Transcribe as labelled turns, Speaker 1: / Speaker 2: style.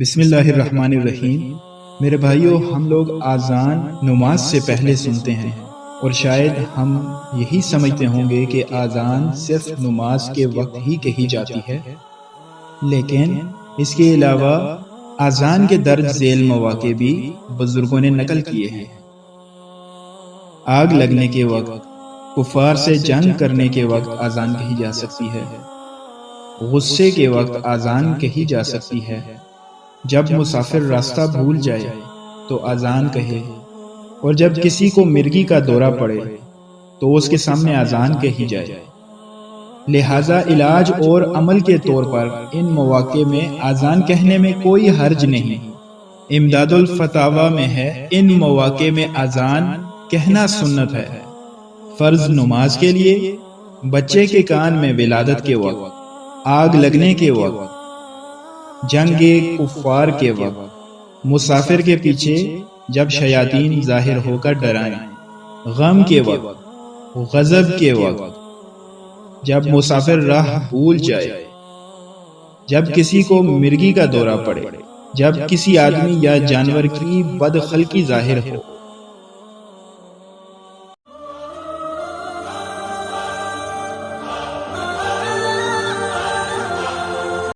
Speaker 1: بسم اللہ الرحمن الرحیم۔ میرے بھائیوں، ہم لوگ آذان نماز سے پہلے سنتے ہیں اور شاید ہم یہی سمجھتے ہوں گے کہ آذان صرف نماز کے وقت ہی کہی جاتی ہے، لیکن اس کے علاوہ آذان کے درج ذیل مواقع بھی بزرگوں نے نقل کیے ہیں۔ آگ لگنے کے وقت، کفار سے جنگ کرنے کے وقت آذان کہی جا سکتی ہے، غصے کے وقت آذان کہی جا سکتی ہے، جب مسافر راستہ بھول جائے تو آذان کہے، اور جب کسی کو مرگی کا دورہ پڑے تو اس کے سامنے آذان کہی جائے۔ لہذا علاج اور عمل کے طور پر ان مواقع میں آذان کہنے میں کوئی حرج نہیں۔ امداد الفتاوی میں ہے، ان مواقع میں آذان کہنا سنت ہے۔ فرض نماز کے لیے، بچے کے کان میں ولادت کے وقت، آگ لگنے کے وقت، جنگ کفار کے وقت، مسافر کے پیچھے جب شیاطین ظاہر ہو کر ڈرائیں، غم کے وقت، غضب کے وقت، جب مسافر راہ بھول جائے، جب کسی کو مرگی کا دورہ پڑے، جب کسی آدمی یا جانور کی بدخلقی ظاہر ہو،